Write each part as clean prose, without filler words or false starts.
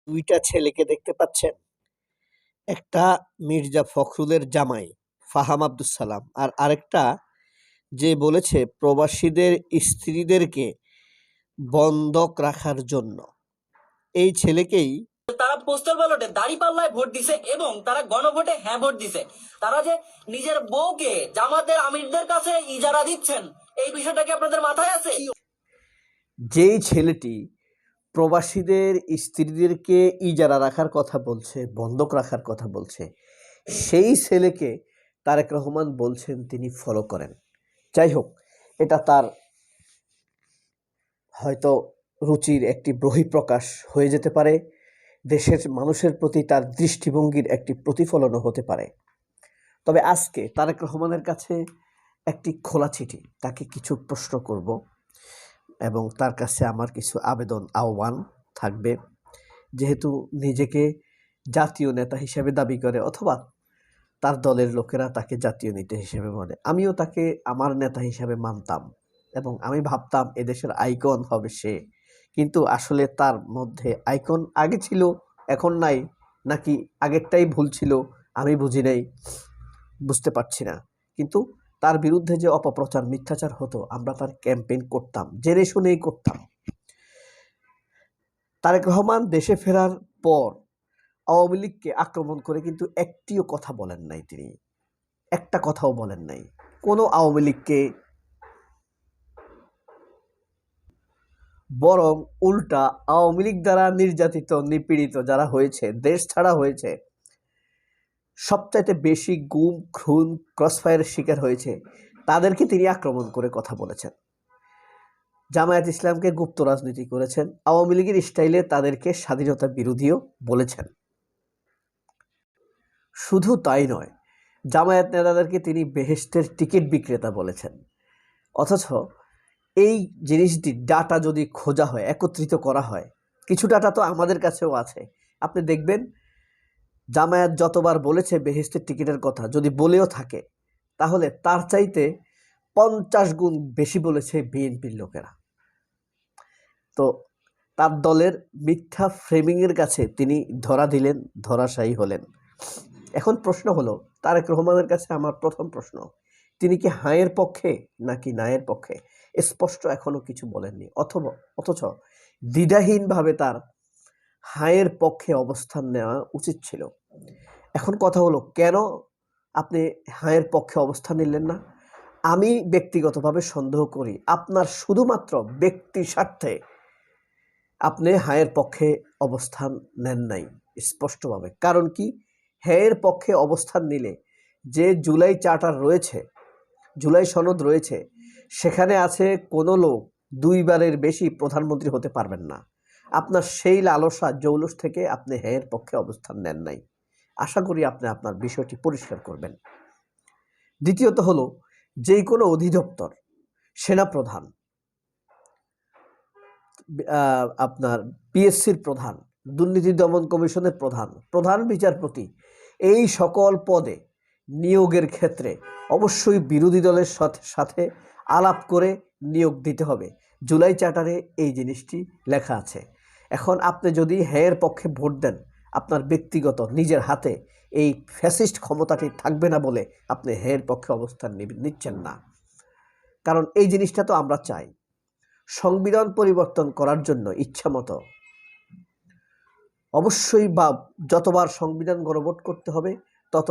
দুইটা ছেলেকে দেখতে পাচ্ছেন। একটা মির্জা ফখরুলের জামাই ফাহাম আব্দুস সালাম, আর আরেকটা যে বলেছে প্রবাসীদের স্ত্রীদেরকে বন্ধক রাখার জন্য। এই ছেলেকেই তারা পোস্টাল ব্যালটে দাঁড়িপাল্লায় ভোট দিছে এবং তারা গণভোটে হ্যাঁ ভোট দিছে। তারা যে নিজের বউকে জামাতের আমিরদের কাছে ইজারা দিচ্ছেন, এই বিষয়টা কি আপনাদের মাথায় আছে? যেই ছেলেটি প্রবাসীদের স্ত্রীদেরকে ইজারা রাখার কথা বলছে, বন্ধক রাখার কথা বলছে, সেই ছেলেকে তারেক রহমান বলছেন তিনি ফলো করেন। যাই হোক, এটা তার হয়তো রুচির একটি বহিঃপ্রকাশ হয়ে যেতে পারে, দেশের মানুষের প্রতি তার দৃষ্টিভঙ্গির একটি প্রতিফলনও হতে পারে। তবে আজকে তারেক রহমানের কাছে একটি খোলা চিঠি, তাকে কিছু প্রশ্ন করব এবং তার কাছে আমার কিছু আবেদন আহ্বান থাকবে। যেহেতু নিজেকে জাতীয় নেতা হিসেবে দাবি করে অথবা তার দলের লোকেরা তাকে জাতীয় নেতা হিসেবে মানে, আমিও তাকে আমার নেতা হিসেবে মানতাম এবং আমি ভাবতাম এদেশের আইকন হবে সে। কিন্তু আসলে তার মধ্যে আইকন আগে ছিল, এখন নাই, নাকি আগেরটাই ভুল ছিল আমি বুঝি নাই, বুঝতে পারছি না। কিন্তু তার বিরুদ্ধে যে অপপ্রচার মিথ্যাচার হতো, আমরা তার ক্যাম্পেইন করতাম, জেনে শুনেই করতাম। তারেক রহমান দেশে ফেরার পর আওয়ামী লীগকে আক্রমণ করে কিন্তু একটিও কথা বলেন নাই, তিনি একটা কথাও বলেন নাই। কোনো আওয়ামী লীগকে, বরং উল্টা আওয়ামী লীগ দ্বারা নির্যাতিত নিপীড়িত যারা হয়েছে, দেশ ছাড়া হয়েছে, সবচাইতে বেশি গুম খুন ক্রসফায়ারের শিকার হয়েছে, তাদেরকে তিনি আক্রমণ করে কথা বলেছেন। জামায়াত ইসলামকে গুপ্ত রাজনীতি করেছেন, আওয়ামী লীগের স্টাইলে তাদেরকে স্বাধীনতা বিরোধীও বলেছেন। শুধু তাই নয়, জামায়াত নেতাদেরকে তিনি বেহেশতের টিকিট বিক্রেতা বলেছেন। অথচ এই জিনিসটি ডাটা যদি খোঁজা হয়, একত্রিত করা হয়, কিছু ডাটা তো আমাদের কাছেও আছে। আপনি দেখবেন জামায়াত যতবার বলেছে বেহেশতের টিকিটের কথা, যদি বলেও থাকে, তাহলে তার চাইতে 50 গুণ বেশি বলেছে বিএনপির লোকেরা। তো তার দলের মিথ্যা ফ্রেমিংয়ের কাছে তিনি ধরা দিলেন, ধরাশায়ী হলেন। এখন প্রশ্ন হলো, তারেক রহমানের কাছে আমার প্রথম প্রশ্ন, তিনি কি হায়ের পক্ষে নাকি নায়ের পক্ষে? স্পষ্ট এখনো কিছু বলেননি, অথচ দ্বিধাহীনভাবে তার হায়ের পক্ষে অবস্থান নেওয়া উচিত ছিল। এখন কথা হলো, কেন আপনি হায়ের পক্ষে অবস্থান নিলেন না? আমি ব্যক্তিগতভাবে সন্দেহ করি আপনার শুধুমাত্র ব্যক্তি স্বার্থে আপনি হায়ের পক্ষে অবস্থান নেন নাই স্পষ্টভাবে। কারণ কি, হায়ের পক্ষে অবস্থান নিলে যে জুলাই চার্টার রয়েছে, জুলাই সনদ রয়েছে, সেখানে আছে কোনো লোক 2 বারের বেশি প্রধানমন্ত্রী হতে পারবেন না। আপনার সেই লালসা জৌলুস থেকে আপনি হায়ের পক্ষে অবস্থান নেন নাই। আশা করি আপনি আপনার বিষয়টি পরিষ্কার করবেন। দ্বিতীয়ত হলো, যে কোনো অধিদপ্তর, সেনাপ্রধান, আপনার পিএসসির প্রধান, দুর্নীতি দমন কমিশনের প্রধান, প্রধান বিচারপতি, এই সকল পদে নিয়োগের ক্ষেত্রে অবশ্যই বিরোধী দলের সাথে আলাপ করে নিয়োগ দিতে হবে। জুলাই চার্টারে এই জিনিসটি লেখা আছে। এখন আপনি যদি হ্যাঁয়ের পক্ষে ভোট দেন, আপনার ব্যক্তিগত নিজের হাতে এই ফ্যাসিস্ট ক্ষমতাটি থাকবে না বলে আপনি হ্যাঁয়ের পক্ষে অবস্থান নিচ্ছেন না। কারণ এই জিনিসটা তো আমরা চাই, সংবিধান পরিবর্তন করার জন্য ইচ্ছামতো অবশ্যই, বা যতবার সংবিধান গণভোট করতে হবে, তত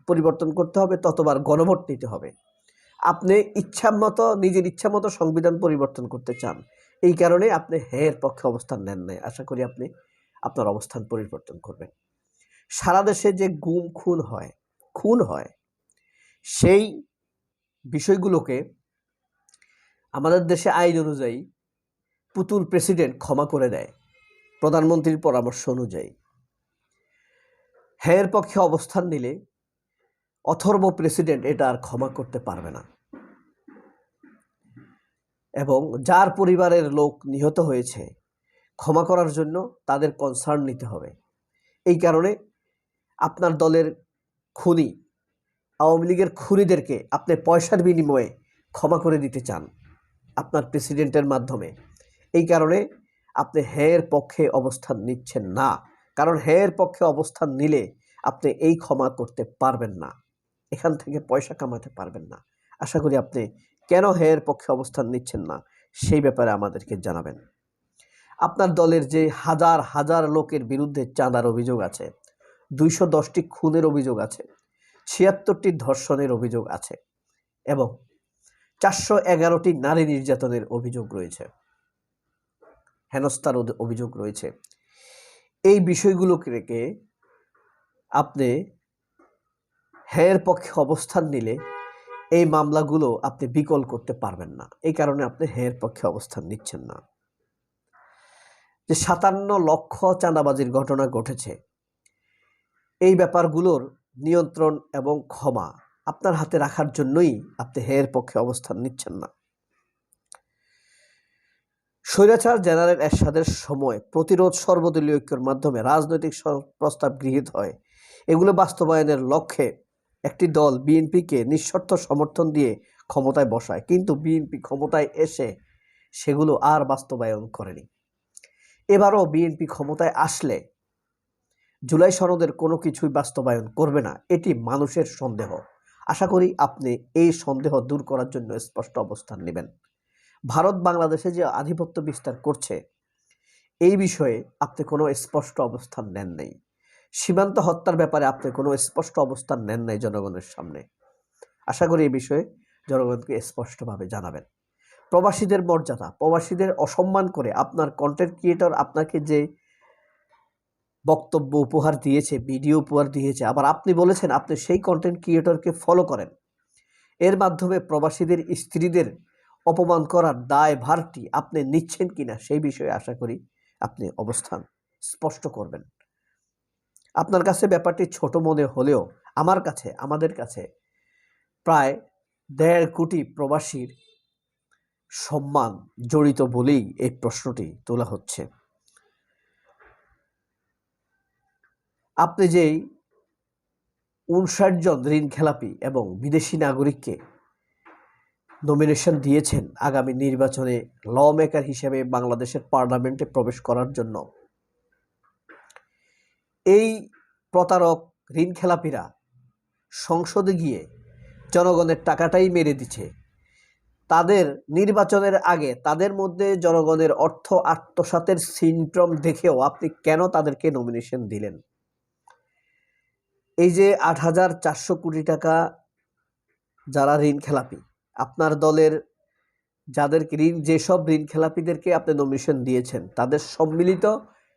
পরিবর্তন করতে হবে, ততবার গণভোট নিতে হবে। আপনি ইচ্ছামতো, নিজের ইচ্ছামতো সংবিধান পরিবর্তন করতে চান, এই কারণে আপনি হ্যাঁয়ের পক্ষে অবস্থান নেন নাই। আশা করি আপনি আপনার অবস্থান পরিবর্তন করবেন। সারা দেশে যে গুম খুন হয়, সেই বিষয়গুলোকে আমাদের দেশে আইন অনুযায়ী পুতুল প্রেসিডেন্ট ক্ষমা করে দেয় প্রধানমন্ত্রীর পরামর্শ অনুযায়ী। হ্যাঁয়ের পক্ষে অবস্থান নিলে অথর্ব প্রেসিডেন্ট এটা আর ক্ষমা করতে পারবে না, এবং যার পরিবারের লোক নিহত হয়েছে, ক্ষমা করার জন্য তাদের কনসার্ন নিতে হবে। এই কারণে আপনার দলের খুনি, আওয়ামী লীগের খুনিদেরকে আপনি পয়সার বিনিময়ে ক্ষমা করে দিতে চান আপনার প্রেসিডেন্টের মাধ্যমে। এই কারণে আপনি হ্যাঁয়ের পক্ষে অবস্থান নিচ্ছেন না। কারণ হ্যাঁর পক্ষে অবস্থান নিলে আপনি এই ক্ষমা করতে পারবেন না, এখান থেকে পয়সা কামাতে পারবেন না। আশা করি আপনি কেন হ্যাঁর পক্ষে অবস্থান নিচ্ছেন না সেই ব্যাপারে আমাদেরকে জানাবেন। আপনার দলের যে হাজার হাজার লোকের বিরুদ্ধে চাঁদার অভিযোগ আছে, 210টি খুনের অভিযোগ আছে, 76টি ধর্ষণের অভিযোগ আছে এবং 411টি নারী নির্যাতনের অভিযোগ রয়েছে, হেনস্থার অভিযোগ রয়েছে। এই বিষয়গুলোকে রেখে আপনি হ্যাঁর পক্ষে অবস্থান নিলে এই মামলাগুলো আপনি বিকল করতে পারবেন না। এই কারণে আপনি হ্যাঁর পক্ষে অবস্থান নিচ্ছেন না। যে 57 লক্ষ চাঁদাবাজির ঘটনা ঘটেছে, এই ব্যাপারগুলোর নিয়ন্ত্রণ এবং ক্ষমা আপনার হাতে রাখার জন্যই আপনি হ্যাঁর পক্ষে অবস্থান নিচ্ছেন না। স্বৈরাচার জেনারেল এরশাদের সময় প্রতিরোধ সর্বদলীয় ঐক্যের মাধ্যমে রাজনৈতিক প্রস্তাব গৃহীত হয়। এগুলো বাস্তবায়নের লক্ষ্যে একটি দল বিএনপিকে নিঃশর্ত সমর্থন দিয়ে ক্ষমতায় বসায়, কিন্তু বিএনপি ক্ষমতায় এসে সেগুলো আর বাস্তবায়ন করেনি। এবারও বিএনপি ক্ষমতায় আসলে জুলাই সনদের কোনো কিছুই বাস্তবায়ন করবে না, এটি মানুষের সন্দেহ। আশা করি আপনি এই সন্দেহ দূর করার জন্য স্পষ্ট অবস্থান নেবেন। ভারত বাংলাদেশে যে আধিপত্য বিস্তার করছে এই বিষয়ে আপনি কোনো স্পষ্ট অবস্থান নেন নাই। সীমান্ত হত্যার ব্যাপারে আপনি কোনো স্পষ্ট অবস্থান নেন নাই জনগণের সামনে। আশা করি এই বিষয়ে জনগণকে স্পষ্টভাবে জানাবেন। প্রবাসীদের মর্যাদা, প্রবাসীদের অসম্মান করে আপনার কন্টেন্ট ক্রিয়েটর আপনাকে যে বক্তব্য উপহার দিয়েছে, ভিডিও উপহার দিয়েছে, আবার আপনি বলেছেন আপনি সেই কন্টেন্ট ক্রিয়েটরকে ফলো করেন। এর মাধ্যমে প্রবাসীদের স্ত্রীদের অপমান করার দায় ভারটি আপনি নিচ্ছেন কিনা সেই বিষয়ে আশা করি আপনি অবস্থান স্পষ্ট করবেন। আপনার কাছে ব্যাপারটি ছোট মনে হলেও আমার কাছে, আমাদের কাছে প্রায় 1.5 কোটি প্রবাসীর সম্মান জড়িত বলেই এই প্রশ্নটি তোলা হচ্ছে। আপনি যেই 59 জন ঋণ খেলাপি এবং বিদেশি নাগরিককে নমিনেশন দিয়েছেন আগামী নির্বাচনে ল মেকার হিসেবে বাংলাদেশের পার্লামেন্টে প্রবেশ করার জন্য, এই প্রতারক ঋণ খেলাপিরা সংসদে গিয়ে জনগণের টাকাটাই মেরে দিচ্ছে। তাদের নির্বাচনের আগে তাদের মধ্যে জনগণের অর্থ আত্মসাতের সিনড্রোম দেখেও আপনি কেন তাদেরকে নমিনেশন দিলেন? এই যে 8,400 কোটি টাকা যারা ঋণ খেলাপি, আপনার দলের যাদেরকে যেসব ঋণ খেলাপিদেরকে আপনি নমিনেশন দিয়েছেন তাদের সম্মিলিত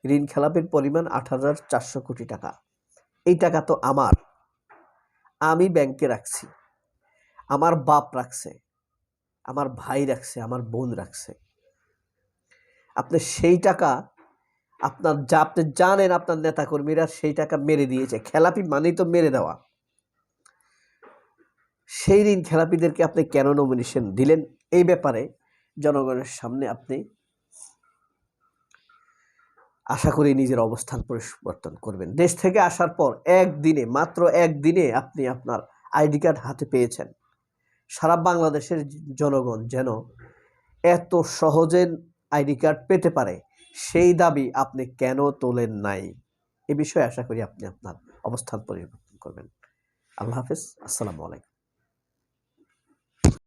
ঋণ খেলাপির পরিমাণ 8,400 কোটি টাকা। এই টাকা তো আমি ব্যাংকে রাখছি, আমার বাপ রাখছে, আমার ভাই রাখছে, আমার বোন রাখছে। আপনি সেই টাকা আপনি জানেন আপনার নেতাকর্মীরা সেই টাকা মেরে দিয়েছে। খেলাপি মানেই তো মেরে দেওয়া। সেই ঋণ খেলাপিদেরকে আপনি কেন নমিনেশন দিলেন? এই ব্যাপারে জনগণের সামনে আপনি আশা করি নিজের অবস্থান পরিবর্তন করবেন। দেশ থেকে আসার পর মাত্র একদিনে আপনি আপনার আইডি কার্ড হাতে পেয়েছেন। সারা বাংলাদেশের জনগণ যেন এত সহজে আইডি কার্ড পেতে পারে সেই দাবি আপনি কেন তোলেন নাই? এ বিষয়ে আশা করি আপনি আপনার অবস্থান পরিবর্তন করবেন। আল্লাহ হাফেজ, আসসালামু আলাইকুম।